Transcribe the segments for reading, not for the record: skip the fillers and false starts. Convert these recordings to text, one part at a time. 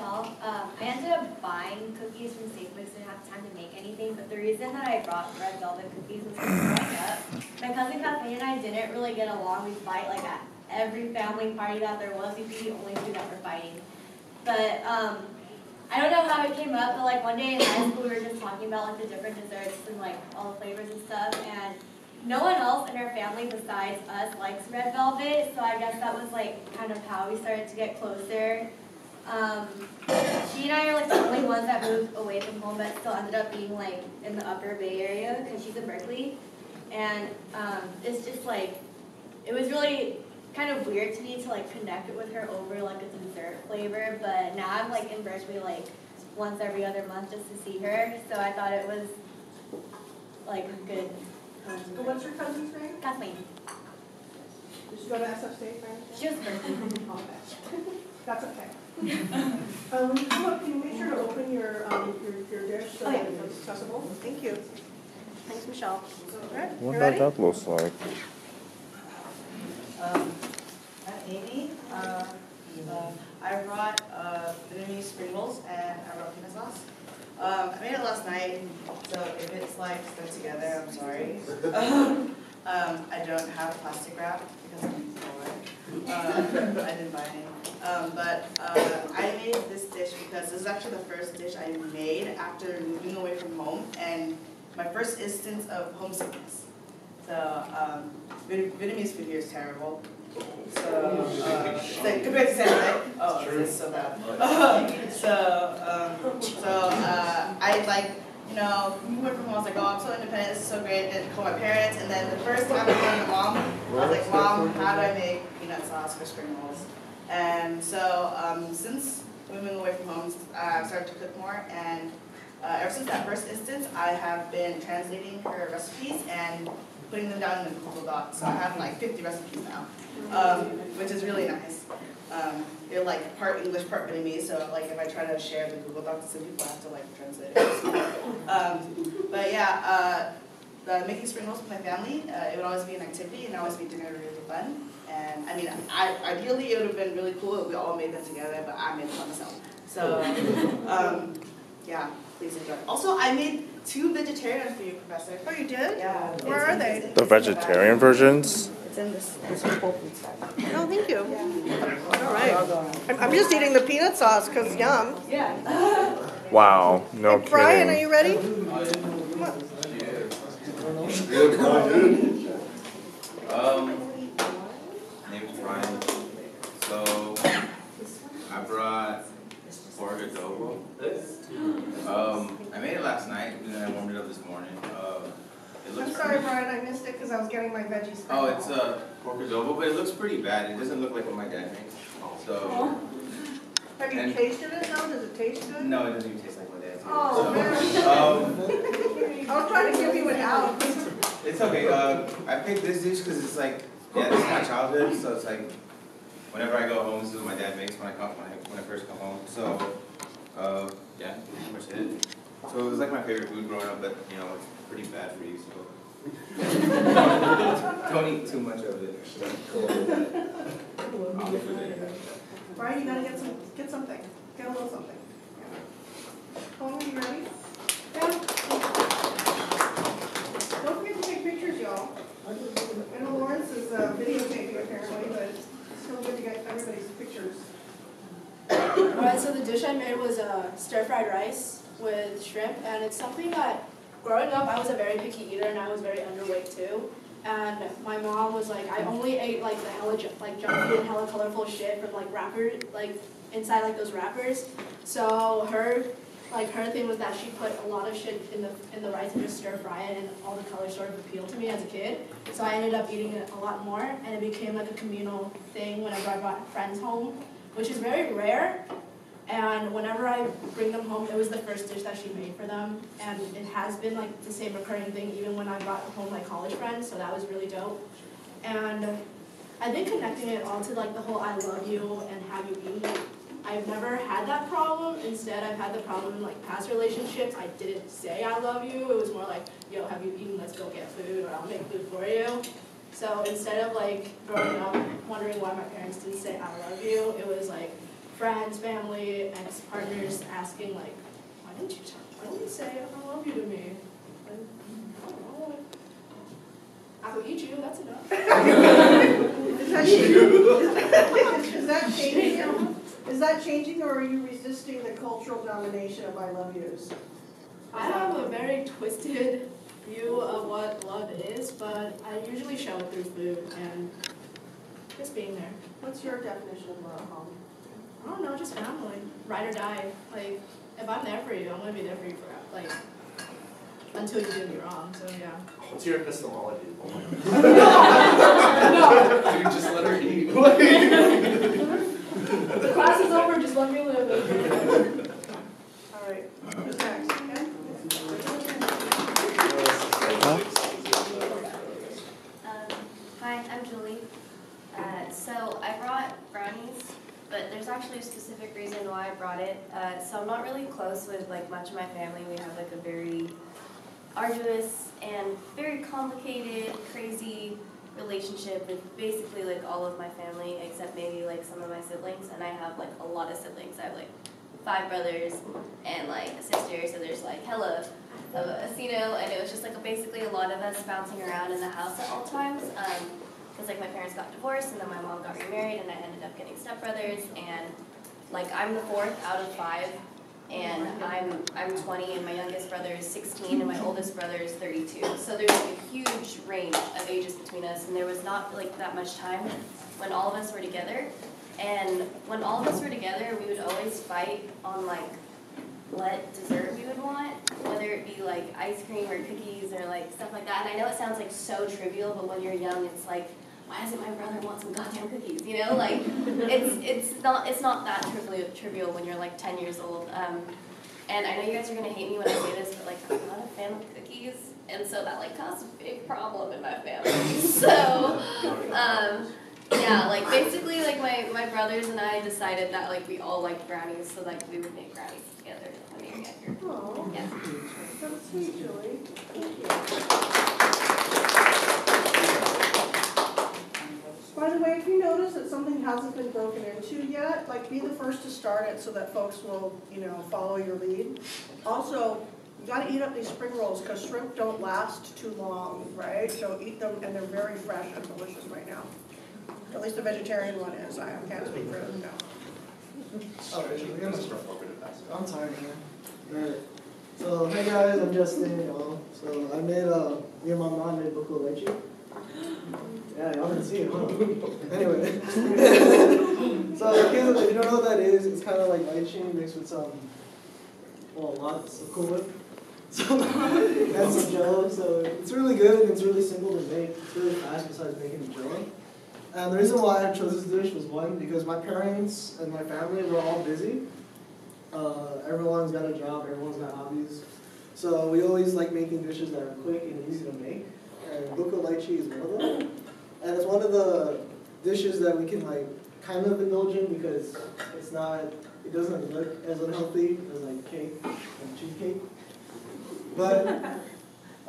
I ended up buying cookies from Safeway so I didn't have time to make anything, but the reason that I brought red velvet cookies was because growing up, my cousin Kathleen and I didn't really get along. We'd fight like at every family party that there was. We'd be the only two that were fighting. But I don't know how it came up, but like one day in high school we were just talking about like the different desserts and like all the flavors and stuff, and no one else in our family besides us likes red velvet, so I guess that was like kind of how we started to get closer. She and I are like the only ones that moved away from home but still ended up being like in the upper Bay Area because she's in Berkeley. And it's just like, it was really kind of weird to me to like connect it with her over like a dessert flavor, but now I'm like in Berkeley like once every other month just to see her, so I thought it was like a good. What's your cousin's name? Kathleen. Did she go to SF State, right? She was Berkeley. Okay. That's okay. When you come up, can you make sure to open your dish so that it's accessible? Thank you. Thanks, Michelle. All right. What You ready? that looks like. I'm Amy. I brought Vietnamese spring rolls and I brought peanut sauce. I made it last night, so if it's like stuck together, I'm sorry. I don't have plastic wrap because I'm poor. I didn't buy any. But I made this dish because this is actually the first dish I made after moving away from home and my first instance of homesickness. So Vietnamese food here is terrible. So like, compared to San Jose, oh, it's so bad. I like, you know, moving from home, I was like, oh, I'm so independent, this is so great. And call my parents, and then the first time I called my mom, I was like, Mom, how do I make peanut sauce for spring rolls? And so since moving away from home, I've started to cook more, and ever since that first instance, I have been translating her recipes and putting them down in the Google Doc. So I have like 50 recipes now, which is really nice. They're like part English, part Vietnamese, so like if I try to share the Google Doc to some people, I have to like translate it. But yeah, making spring rolls with my family, it would always be an activity and always be dinner really fun. And I mean, ideally it would have been really cool if we all made them together, but I made them by myself. So yeah, please enjoy. Also, I made 2 vegetarian for you, Professor. Oh, you did? Yeah. Where are they? The vegetarian versions? It's in this Whole Foods bag. Oh, thank you. Yeah. All right. I'm just eating the peanut sauce because yum. Yeah. Wow, no Hey, Brian, are kidding. you ready? Come on. Name's Ryan. So I brought pork adobo. I made it last night and then I warmed it up this morning. It looks I'm sorry, Brian, I missed it because I was getting my veggies. Oh, it's pork adobo, but it looks pretty bad. It doesn't look like what my dad makes. So Have you tasted it now? Does it taste good? no, it doesn't even taste like my dad's. Oh, So, I was trying to give you an out. it's okay. I picked this dish because it's like, yeah, this is my childhood, so it's like whenever I go home, this is what my dad makes when I first come home. So, yeah, that's pretty much it. So it was like my favorite food growing up, but you know, it's pretty bad for you, so don't eat too much of it. Brian, you gotta get something. Get a little something. Coleman, you ready? Yeah. Don't forget to take pictures, y'all. I know Lawrence is videotaping apparently, but it's still good to get everybody's pictures. Alright, so the dish I made was stir-fried rice with shrimp, and it's something that, growing up, I was a very picky eater, and I was very underweight too. And my mom was like, I only ate like the hella junk food and hella colorful shit from like wrappers, like inside like those wrappers. So her thing was that she put a lot of shit in the rice and just stir fry it, and all the colors sort of appealed to me as a kid. So I ended up eating it a lot more, and it became like a communal thing whenever I brought friends home, which is very rare. And whenever I bring them home, it was the first dish that she made for them, and it has been like the same recurring thing even when I brought home my college friends, so that was really dope. And I think connecting it all to like the whole I love you and have you eaten, like, I've never had that problem. Instead, I've had the problem in like past relationships. I didn't say I love you. It was more like, yo, have you eaten? Let's go get food, or I'll make food for you. So instead of like growing up wondering why my parents didn't say I love you, it was like, friends, family, ex-partners asking like, why didn't you say I love you to me? Like, I don't know. I will eat you, that's enough. Is that changing, or are you resisting the cultural domination of I love yous? I have a very twisted view of what love is, but I usually show it through food and just being there. What's your definition of love, Holly? I don't know, just family, ride or die. Like, if I'm there for you, I'm gonna be there for you forever. Like, until you do me wrong. So yeah. What's your epistemology? No. You just let her eat. The class is over. Just let me live. All right, who's next? Hi, I'm Julie. So I brought brownies, but there's actually a specific reason why I brought it. So I'm not really close with like much of my family. We have like a very arduous and very complicated, crazy relationship with basically like all of my family, except maybe like some of my siblings. And I have like a lot of siblings. I have like 5 brothers and like a sister. So there's like hella of us, you know. And it was just like basically a lot of us bouncing around in the house at all times. Because like my parents got divorced and then my mom got remarried and I ended up getting stepbrothers, and like I'm the 4th out of 5. And I'm 20, and my youngest brother is 16, and my oldest brother is 32. So there's like a huge range of ages between us, and there was not like that much time when all of us were together. And when all of us were together, we would always fight on like what dessert we would want, whether it be like ice cream or cookies or like stuff like that. And I know it sounds like so trivial, but when you're young, it's like, why doesn't my brother want some goddamn cookies? You know, like it's not that trivial when you're like 10 years old. And I know you guys are gonna hate me when I say this, but like I'm not a fan of cookies, and so that like caused a big problem in my family. So yeah, like basically like my brothers and I decided that like we all like brownies, so like we would make brownies together when we were younger. Oh, Yeah. that's sweet, Julie. Thank you. By the way, if you notice that something hasn't been broken into yet, like be the first to start it so that folks will, you know, follow your lead. Also, you gotta eat up these spring rolls because shrimp don't last too long, right? So eat them, and they're very fresh and delicious right now. At least the vegetarian one is. I can't speak for it, no. Oh, Rachel, you're gonna start over to pass. I'm tired, man. Alright. So, hey guys, I'm Justin, y'all. So, I made, me and my mom made buko leche. Yeah, y'all can see it, huh? Anyway. So, in case if you don't know what that is, it's kind of like lychee mixed with some, well, lots of Cool Whip. So, and some jello. So, it's really good and it's really simple to make. It's really fast besides making the jello. And the reason why I chose this dish was one, because my parents and my family were all busy. Everyone's got a job, everyone's got hobbies. So we always like making dishes that are quick and easy to make. And buko lychee is one of them. And it's one of the dishes that we can like kind of indulge in because it's not, it doesn't look as unhealthy as like cake and cheesecake. But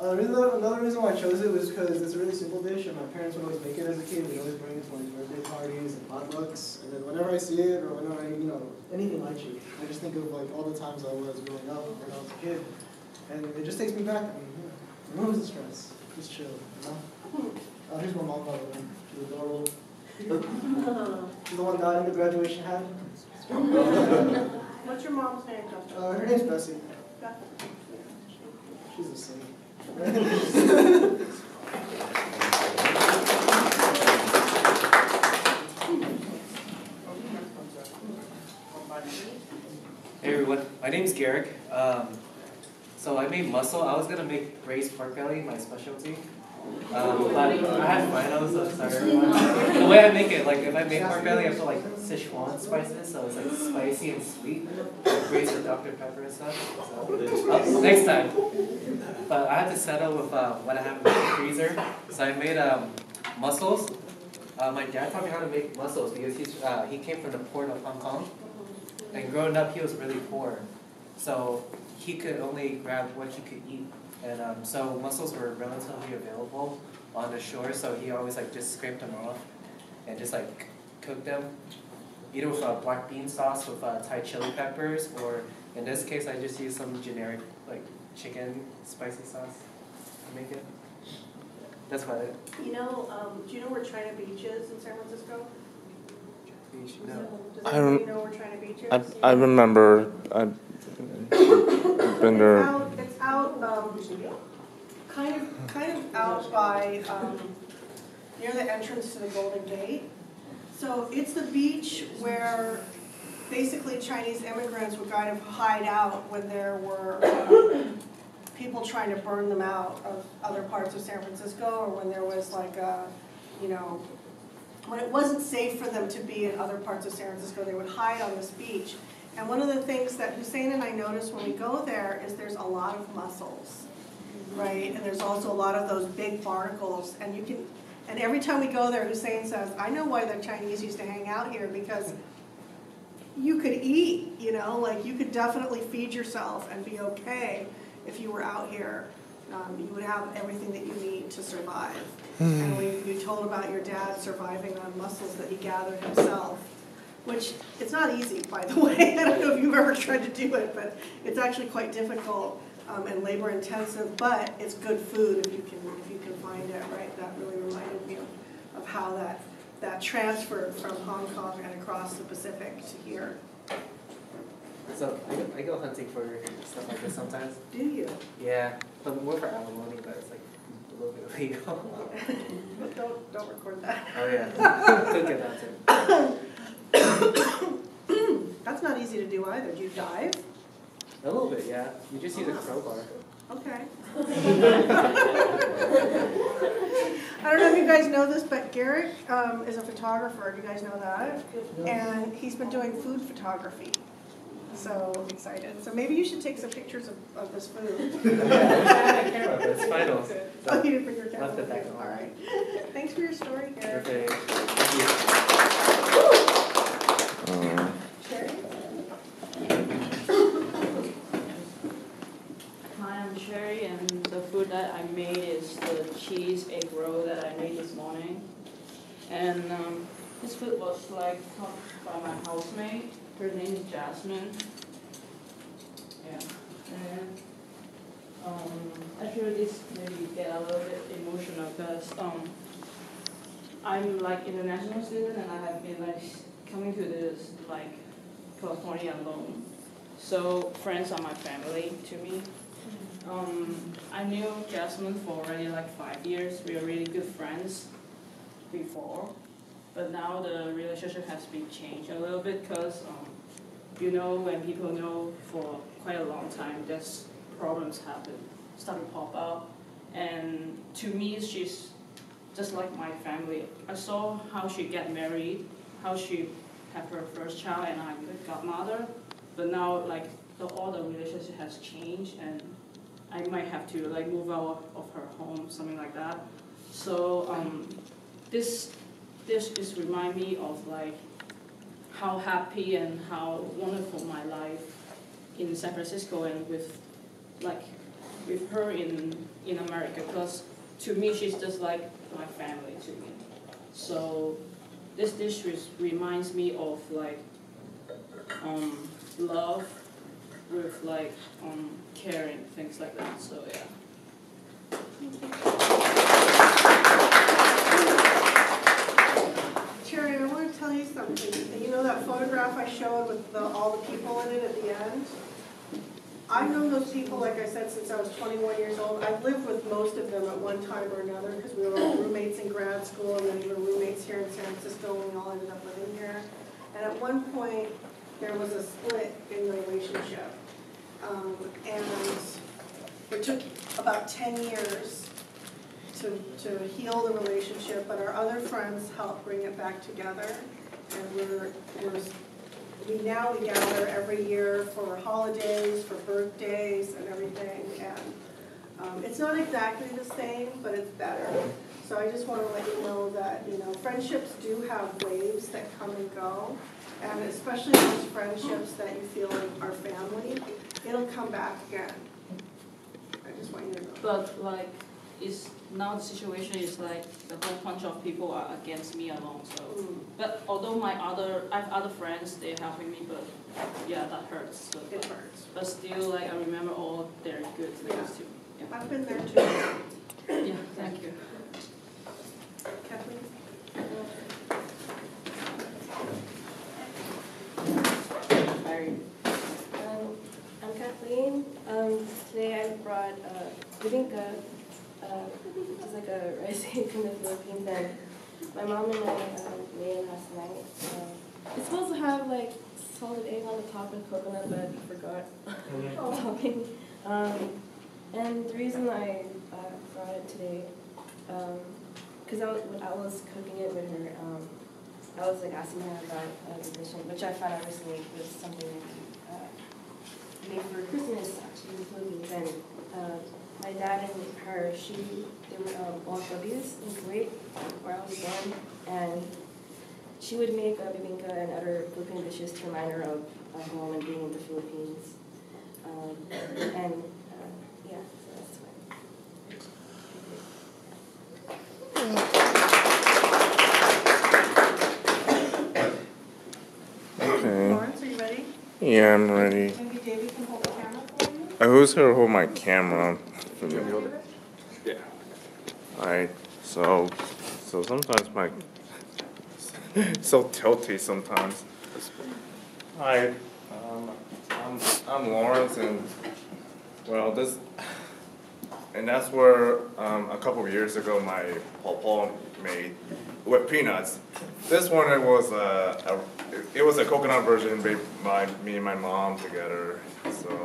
another reason why I chose it was because it's a really simple dish, and my parents would always make it as a kid. We'd always bring it to like birthday parties and potlucks. And then whenever I see it, or whenever I, you know, anything lychee, I just think of like all the times I was growing up when I was a kid. And it just takes me back. I mean, you know, removes the stress. Just chill, you know? Here's my mom, by the way. She's adorable. She's the one that in the graduation hat. What's your mom's name, Justin? Her name's Bessie. Beth? She's a saint. Hey everyone, my name's Garrick. So I made mussel. I was gonna make braised pork belly, my specialty. But I had finals, so sorry everyone. The way I make it, like if I make pork belly, I put like Sichuan spices, so it's like spicy and sweet, braised with Dr. Pepper and stuff. So next time. But I had to settle with what I have in the freezer. So I made mussels. My dad taught me how to make mussels because he came from the port of Hong Kong. And growing up, he was really poor. So he could only grab what he could eat. And so mussels were relatively available on the shore, so he always like just scraped them off and just like cooked them. either with black bean sauce with Thai chili peppers, or in this case, I just use some generic like chicken spicy sauce to make it. That's about it. You know, do you know where China Beach is in San Francisco? No. Does I don't- anybody know where China Beach is? I remember. I've been there. It's out, kind of out by, near the entrance to the Golden Gate. So it's the beach where basically Chinese immigrants would kind of hide out when there were people trying to burn them out of other parts of San Francisco, or when there was like a, you know, when it wasn't safe for them to be in other parts of San Francisco, they would hide on this beach. And one of the things that Hussein and I noticed when we go there is there's a lot of mussels, right? And there's also a lot of those big barnacles. And you can, and every time we go there, Hussein says, I know why the Chinese used to hang out here, because you could eat, you know, like you could definitely feed yourself and be okay if you were out here. You would have everything that you need to survive. And when you told about your dad surviving on mussels that he gathered himself, which it's not easy, by the way. I don't know if you've ever tried to do it, but it's actually quite difficult and labor intensive, but it's good food if you can find it, right? That really reminded me of how that transferred from Hong Kong and across the Pacific to here. So I go hunting for stuff like this sometimes. Do you? Yeah, but more for alimony, but it's like a little bit illegal. Don't record that. Oh yeah, don't get that too. That's not easy to do either. Do you dive? A little bit, yeah. You just use a crowbar. Okay. I don't know if you guys know this, but Garrick is a photographer. Do you guys know that? And he's been doing food photography. So excited. So maybe you should take some pictures of this food. Yeah, I care about it. It's final. Oh, you didn't bring your camera. Left it back on. All right. Thanks for your story, Garrick. Okay. Thank you. Sherry? Hi, I'm Sherry, and the food that I made is the cheese egg roll that I made this morning. And this food was like cooked by my housemate. Her name is Jasmine. Yeah. And actually this maybe get a little bit emotional because I'm like international student and I have been like coming to this like California alone. So friends are my family to me. I knew Jasmine for already like 5 years. We were really good friends before, but now the relationship has been changed a little bit because you know, when people know for quite a long time, there's problems start to pop up. And to me, she's just like my family. I saw how she get married, how she had her first child, and I'm the godmother. But now, like, all the relationship has changed, and I might have to like move out of her home, something like that. So this just remind me of like how happy and how wonderful my life in San Francisco and with her in America, because to me she's just like my family to me. So this dish reminds me of like love with like caring, things like that. So yeah. Cherry, I want to tell you something. You know that photograph I showed with all the people in it at the end? I've known those people, like I said, since I was 21 years old. I've lived with most of them at one time or another because we were all roommates in grad school and then we were roommates here in San Francisco and we all ended up living here. And at one point, there was a split in the relationship. And it took about 10 years to heal the relationship, but our other friends helped bring it back together. And we gather every year for holidays, for birthdays and everything. And it's not exactly the same, but it's better. So I just want to let you know that, you know, friendships do have waves that come and go. And especially those friendships that you feel are family, it'll come back again. I just want you to know. But like it's now the situation is like the whole bunch of people are against me alone. So, but although I have other friends, they're helping me, but yeah, that hurts. It hurts. But still, like I remember all their good things too. Yeah. I've been there too. Yeah, thank you. Kathleen? Sorry. I'm Kathleen. Today I brought bibingka, which is like a rice cake from the Philippines, and my mom and I made it last night. It's supposed to have like salted egg on the top and coconut, but I forgot topping. And the reason I brought it today, because when I was cooking it with her, I was like asking her about the dish, which I found out recently was something made for Christmas actually in the Philippines. And my dad and her, they were all W's in Kuwait, where I was born, and she would make bibingka and other Filipino dishes to remind her of home and being in the Philippines. Yeah, so that's why. Okay. Lawrence, are you ready? Yeah, I'm ready. Maybe David can hold the camera for you? Who's gonna hold my camera? Yeah. Alright, so sometimes my so tilty sometimes. Hi, I'm Lawrence, and well, and that's where a couple of years ago my pawpaw made with peanuts. This one it was a coconut version made by me and my mom together. So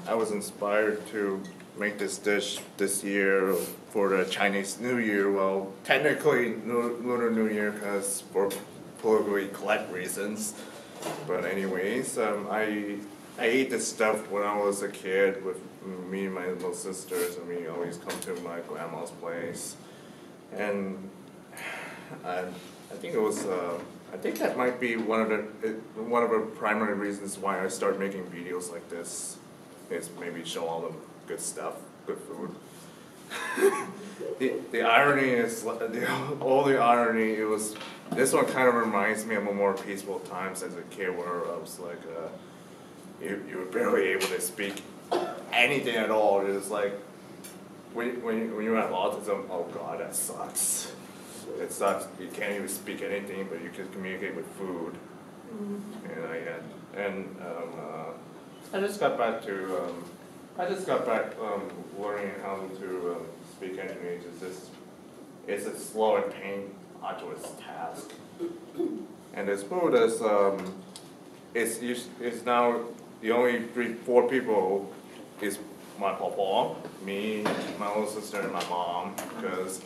I was inspired to make this dish this year for the Chinese New Year. Well, technically Lunar New Year because for politically correct reasons. But anyways, I ate this stuff when I was a kid with me and my little sisters, and we always come to my grandma's place. And I think it was I think that might be one of the primary reasons why I started making videos like this, is maybe show all the good stuff, good food. the irony is, all the irony, this one kind of reminds me of a more peaceful times as a kid where I was like, you were barely able to speak anything at all. It was like, when you have autism, oh god, that sucks. It sucks. You can't even speak anything, but you can communicate with food. And I just got back learning how to speak Cantonese. It's a slow and arduous task. And this food is now the only 3-4 people is my papa, me, my little sister, and my mom, because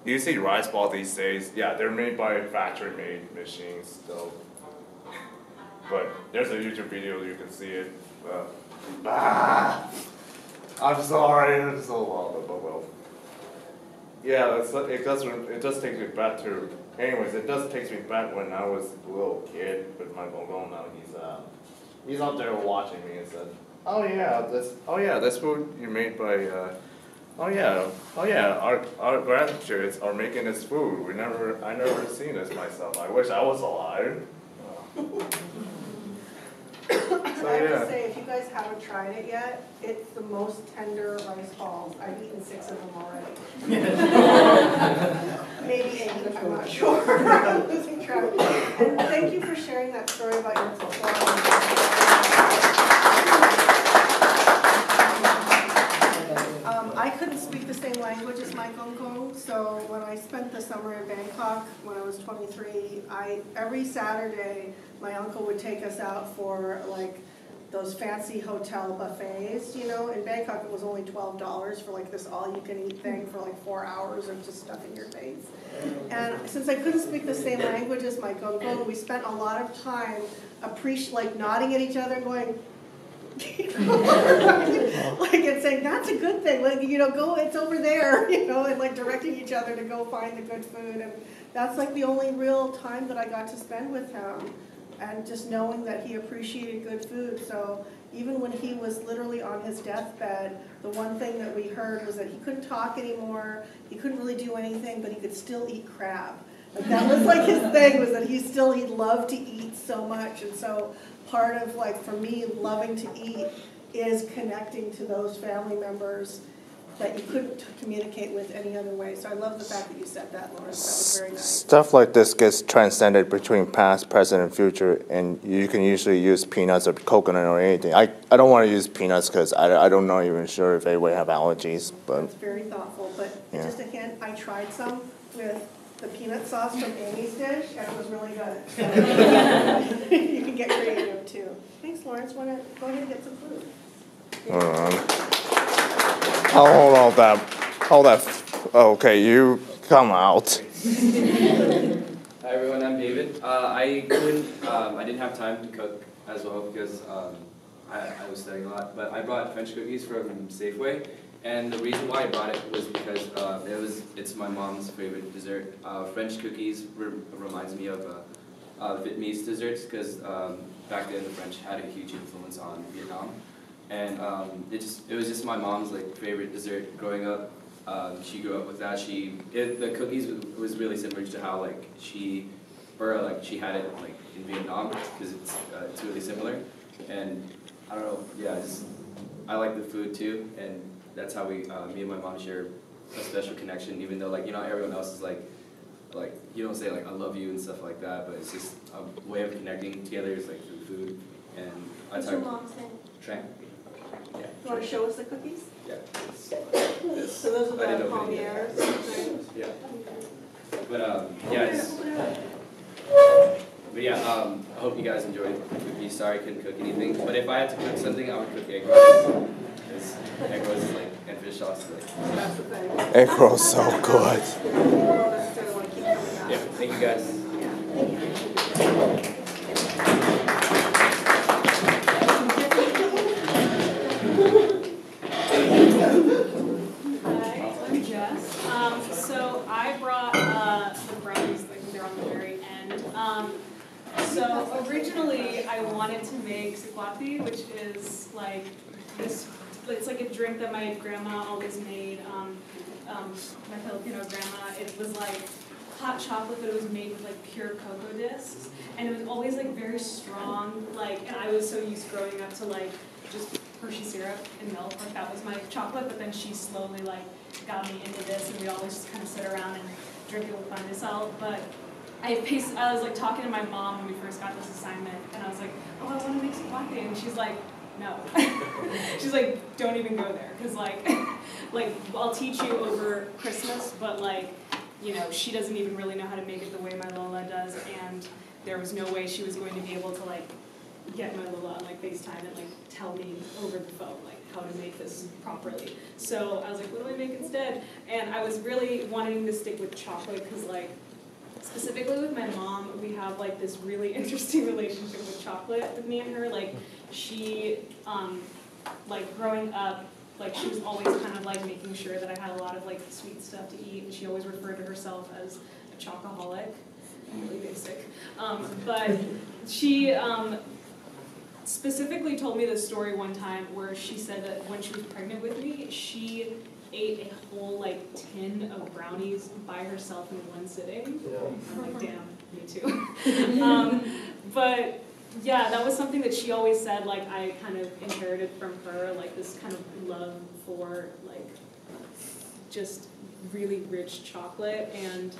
you see rice balls these days, yeah, they're made by factory-made machines still. But there's a YouTube video, you can see it. I'm sorry, it's so long, but well. Yeah, it does take me back to, anyways, it does take me back when I was a little kid with my bonbon. Now he's out there watching me and said, oh yeah, this food you made by, our grandkids are making this food. I never seen this myself. I wish I was alive. I have to say, if you guys haven't tried it yet, it's the most tender rice balls. I've eaten 6 of them already. Maybe 8, I'm not sure. I'm losing track. And thank you for sharing that story about your performance. I couldn't speak the same language as my Gong, so when I spent the summer in Bangkok when I was 23, every Saturday my uncle would take us out for like those fancy hotel buffets, you know. In Bangkok it was only $12 for like this all-you-can-eat thing for like 4 hours of just stuff in your face. And since I couldn't speak the same language as my Gong, we spent a lot of time like nodding at each other and going, like and saying that's a good thing, like, you know, go, it's over there, you know, and like directing each other to go find the good food. And that's like the only real time that I got to spend with him. and just knowing that he appreciated good food. So even when he was literally on his deathbed, the one thing that we heard was that he couldn't talk anymore, he couldn't really do anything, but he could still eat crab. Like that was like his thing, was that he loved to eat so much. And so part of, like, for me, loving to eat is connecting to those family members that you couldn't communicate with any other way. So I love the fact that you said that, Lawrence. That was very nice. Stuff like this gets transcended between past, present, and future, and you can usually use peanuts or coconut or anything. I don't want to use peanuts because I don't know even sure if anybody have allergies, but That's very thoughtful, but Yeah. just a hint, I tried some with the peanut sauce from Amy's dish, and it was really good. You can get creative too. Thanks, Lawrence. Want to go ahead and get some food? I'll hold all that. Okay, you come out. Hi everyone, I'm David. I didn't have time to cook as well because I was studying a lot, but I brought French cookies from Safeway, and the reason why I brought it was because it's my mom's favorite dessert. French cookies reminds me of Vietnamese desserts because back then the French had a huge influence on Vietnam, and it was just my mom's favorite dessert growing up. She grew up with that. The cookies was really similar to how she had it in Vietnam because it's really similar. And I don't know, yeah, I like the food too, and that's how me and my mom share a special connection. Even though everyone else is you don't say I love you and stuff like that, but it's just a way of connecting together is through food. And What's your mom's name? Trang. Yeah. You want to show us the cookies? Yeah. So those are the palmiers, right? Yeah. But I hope you guys enjoyed the cookies. Sorry I couldn't cook anything, but if I had to cook something, I would cook egg rolls. Because egg rolls and fish sauce That's the thing. Egg roll's so good. Yeah, thank you guys. So I brought the brownies, they're on the very end. So originally I wanted to make sikwati, which is this, it's a drink that my grandma always made, my Filipino grandma. It was hot chocolate, but it was made with pure cocoa discs. And it was always very strong, and I was so used growing up to just Hershey syrup and milk, that was my chocolate, but then she slowly got me into this, and we always just kind of sit around and drink it with my myself. But I was talking to my mom when we first got this assignment, and I was like, oh, I want to make sikwati, and she's like, no. She's like, don't even go there, because I'll teach you over Christmas, but she doesn't even really know how to make it the way my Lola does, and there was no way she was going to be able to get my Lola on FaceTime and tell me over the phone how to make this properly. So I was like, what do I make instead? And I was really wanting to stick with chocolate because specifically with my mom, we have this really interesting relationship with chocolate with me and her. She growing up, she was always kind of making sure that I had a lot of sweet stuff to eat, and she always referred to herself as a chocoholic. Really basic. But she specifically told me this story one time where she said that when she was pregnant with me, she ate a whole tin of brownies by herself in one sitting. Yeah. I'm damn, me too. But yeah, that was something that she always said I kind of inherited from her, this kind of love for just really rich chocolate. And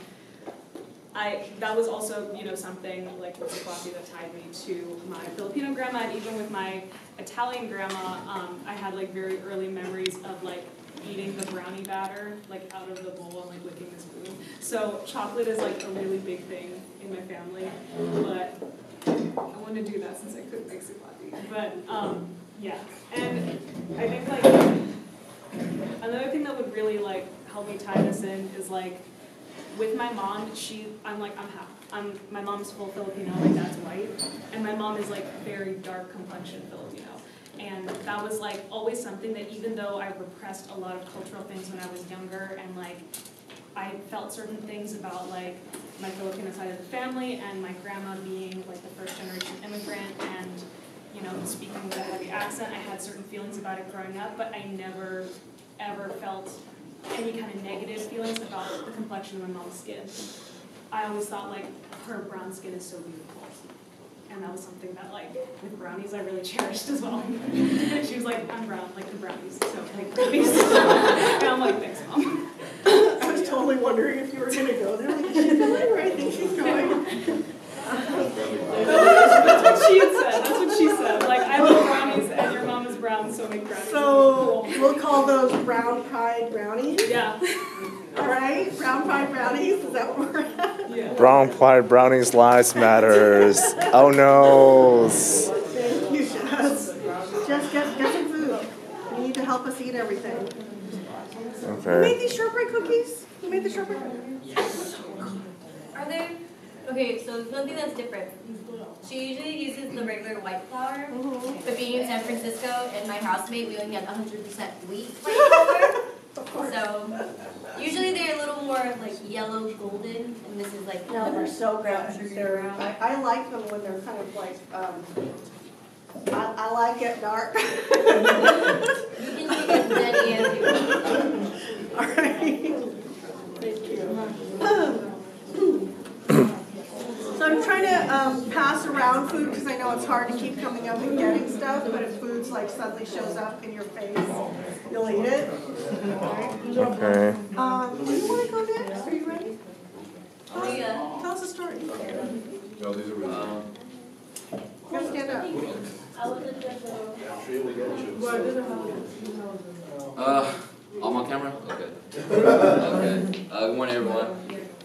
that was also, something with sikwati that tied me to my Filipino grandma, and even with my Italian grandma, I had very early memories of eating the brownie batter out of the bowl and licking the spoon. So chocolate is a really big thing in my family, but I wanted to do that since I couldn't make sikwati. But yeah, and I think another thing that would really help me tie this in is with my mom, my mom's full Filipino, my dad's white, and my mom is very dark complexion Filipino. And that was always something that even though I repressed a lot of cultural things when I was younger and I felt certain things about like my Filipino side of the family and my grandma being like the first generation immigrant and, you know, speaking with a heavy accent. I had certain feelings about it growing up, but I never ever felt any kind of negative feelings about the complexion of my mom's skin. I always thought like her brown skin is so beautiful. And that was something that like with brownies I really cherished as well. She was like, I'm brown, like the brownies, so make brownies. And I'm like, thanks, Mom. I was totally wondering if you were gonna go there, like, is she going where I think she's going? That's what she had said. That's what she said. Like, I love brownies and your mom is brown, so make brownies. So we'll call those brown pride brownies? Yeah. All right, brown pride brownies, is that what we're at? Yeah. Brown pride brownies lives matters. Oh no. Thank you, Jess. Jess, get some food. You need to help us eat everything. Who made Okay. these shortbread cookies? Who made the shortbread cookies? Yes. Are there? Okay, so something that's different. She usually uses the regular white flour, but being in San Francisco and my housemate, we only had 100% wheat white flour. So usually they're a little more like yellow golden, and this is like No, they're so brown, good. sugary brown. I like them when they're kind of like, I like it dark. You can make it steady as you want. All right. Thank you. So I'm trying to pass around food because I know it's hard to keep coming up and getting stuff, but if food's like suddenly shows up in your face, you'll eat it. Okay. Do you want to go next? Are you ready? Oh, yeah. Tell us a story. No, these are really. You gotta stand up. I was a judge. On my camera? Okay. Okay. Good morning, everyone.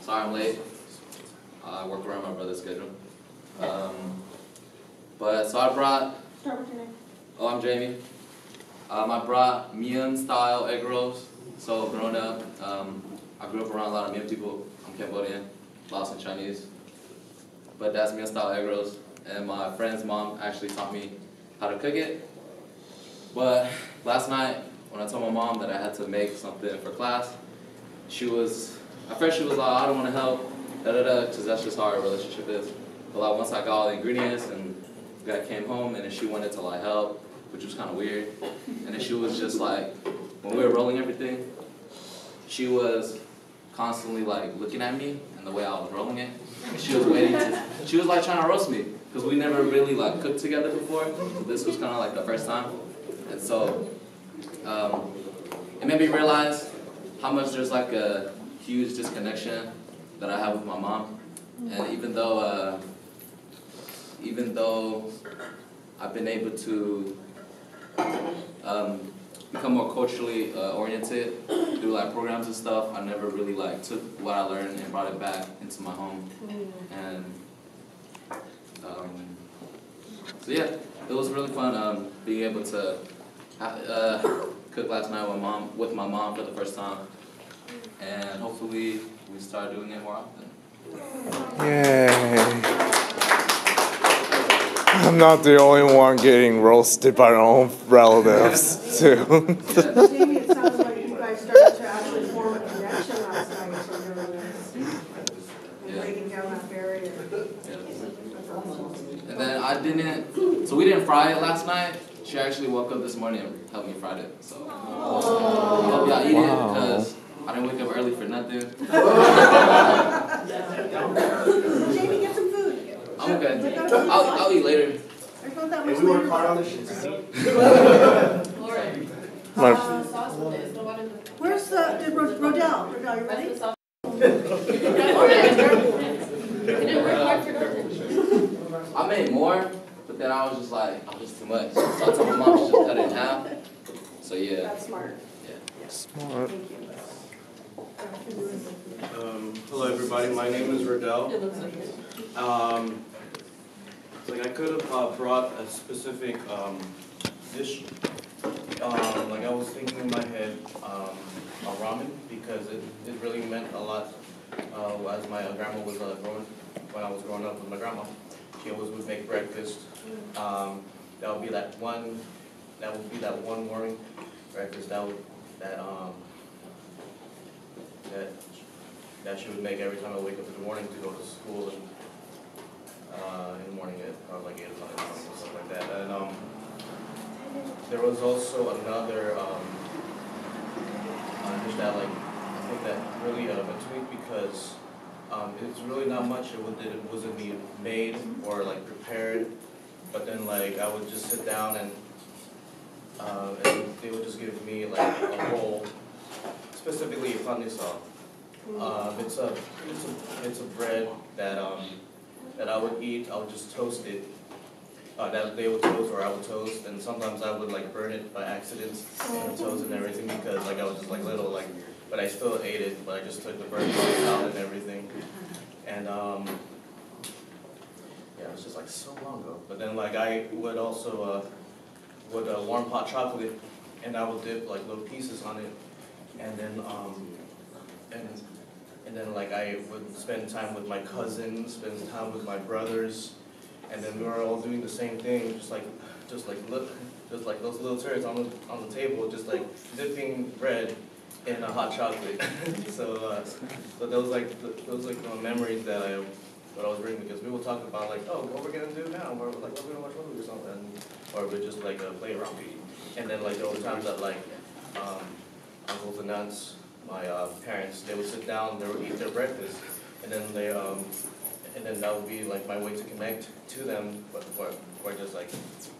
Sorry I'm late. I work around my brother's schedule. So I brought. Start with your name. Oh, I'm Jamie. I brought Mian style egg rolls. So growing up, I grew up around a lot of Mian people. I'm Cambodian, Laos and Chinese. But that's Mian style egg rolls. And my friend's mom actually taught me how to cook it. But last night, when I told my mom that I had to make something for class, at first she was like, I don't want to help, because that's just how our relationship is. But like once I got all the ingredients and I came home and then she wanted to like help, which was kind of weird. And then she was just like, when we were rolling everything, she was constantly like looking at me and the way I was rolling it. And she was she was like trying to roast me, because we never really like cooked together before. This was kind of like the first time. And so it made me realize how much there's like a huge disconnection that I have with my mom. And even though I've been able to become more culturally oriented through like programs and stuff, I never really like took what I learned and brought it back into my home. And so yeah, it was really fun being able to cook last night with my mom for the first time, and hopefully we start doing it more often. Yay. I'm not the only one getting roasted by my own relatives, too. Jamie, it sounds like you guys started to actually form a connection last night, so you're really breaking down that barrier. And then we didn't fry it last night. She actually woke up this morning and helped me fry it. So I hope y'all eat it, because I didn't wake up early for nothing. Jamie, get some food. I'm okay. I'll eat later. I thought that Hey, was we work later. hard on this shit. Where's Rodell? Rodell, you ready? I made more, but then I was just too much. So I told my mom to just cut it in half. So yeah. That's smart. Yeah. Smart. Thank you. Hello everybody, my name is Rodell. I could have brought a specific dish. Like I was thinking in my head, ramen, because it really meant a lot as my grandma was when I was growing up with my grandma. She always would make breakfast. That would be that one morning breakfast that that she would make every time I wake up in the morning to go to school and in the morning at around like 8 o'clock in the morning and stuff like that. And there was also another dish that I think that really went to me because it's really not much. It wasn't being made or like prepared, but then like I would just sit down and they would just give me like a roll, specifically pandesal. It's a bread that I would eat. I would just toast it. That they would toast or I would toast, and sometimes I would like burn it by accident and toast and everything because like I was just like little like, but I still ate it. But I just took the burnt part out and everything, and yeah, it was just like so long ago. But then like I would also would warm hot chocolate, and I would dip like little pieces on it, and then like I would spend time with my cousins, spend time with my brothers, and then we were all doing the same thing, just like those little turds on the table, just like dipping bread in a hot chocolate. So those like the memories that I was bringing, because we will talk about like, oh, what we're gonna do now, we're like, we're gonna watch a movie or something, or we just like play around. And then like there were times that like uncles and aunts, my parents, they would sit down, they would eat their breakfast, and then that would be like my way to connect to them, but or just like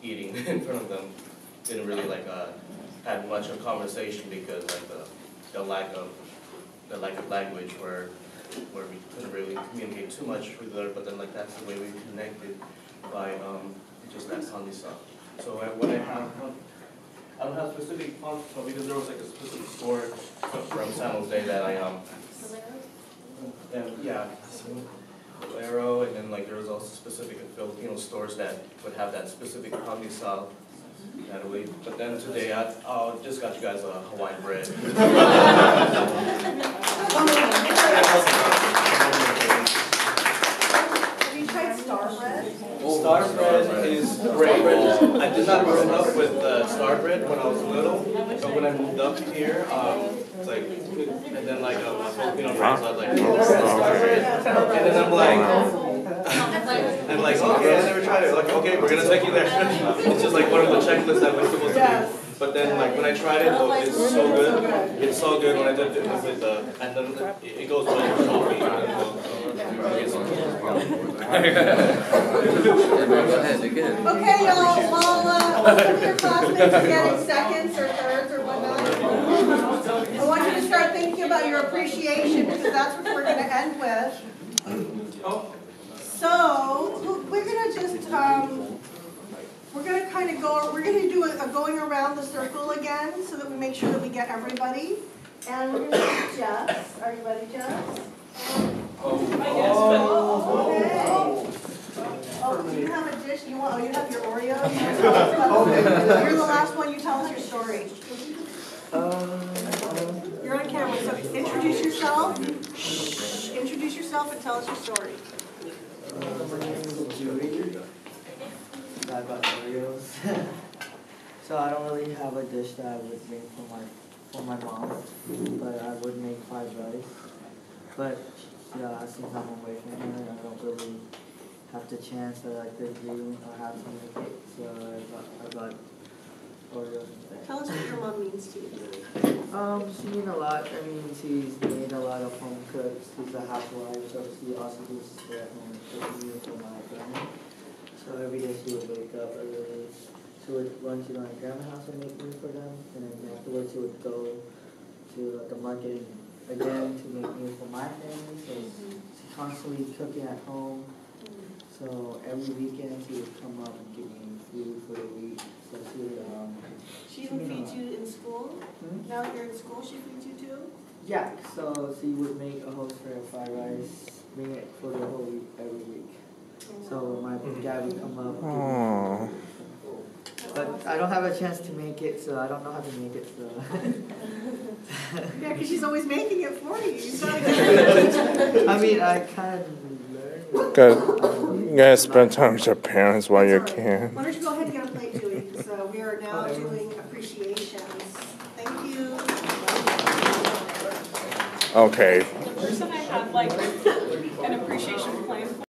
eating in front of them. Didn't really like have much of conversation because like the lack of language where we couldn't really communicate too much with her, but then like that's the way we connected by just that Sunday stuff. So when I don't have specific fonts because there was like a specific store from San Jose that Bolero, and then like there was also specific Filipino stores that would have that specific pandesal that way. But then today I just got you guys a Hawaiian bread. Have you tried star bread? Star bread is great. I did not grow up with star bread when I was little, but when I moved up here, it's like, and then like my Filipino friends are like, oh, this is star bread, and then I'm like, okay, I never tried it. Like, okay, we're gonna take you there. It's just like one of the checklists that we're supposed to do. But then, like when I tried it, it's so good. It's so good when I did it with and then it goes well with coffee. Okay, y'all, while some of your classmates are getting seconds or thirds or whatnot, I want you to start thinking about your appreciation because that's what we're going to end with. So, we're going to just, we're going to kind of go, we're going to do a going around the circle again so that we make sure that we get everybody. And we're going to do Jess. Are you ready, Jess? Oh, do you have a dish you want? Oh, you have your Oreos? You're the last one. You tell us your story. You're on camera, so introduce yourself. Shh. Introduce yourself and tell us your story. My name is Joey. I got Oreos. So I don't really have a dish that I would make for my mom, but I would make fried rice. But yeah, since I'm away from her, I don't really have the chance that I could do or have to make it. So I got Oreos instead. Tell us what your mom means to you. She means a lot. I mean, she's made a lot of home cooks. She's a housewife, so she also does stay at home cooking for my family. So every day she would wake up early. She would run to my grandma's house and make meals for them, and then afterwards she would go to the market again to make meals for my family. So she's constantly cooking at home. So every weekend she would come up and give me food for the week. So she even feeds you in school? Now that you're in school, she feeds you too? Yeah, so she would make a whole tray of fried rice, bring it for the whole week, every week. So my dad would come up and give me food. But I don't have a chance to make it, so I don't know how to make it. So. Yeah, because she's always making it for you. You gotta get it. I mean, I kind of learned. You gotta spend time with your parents while you can. Why don't you go ahead and get a plate, Julie? So we are now doing appreciations. Thank you. Okay. person I had like an appreciation for playing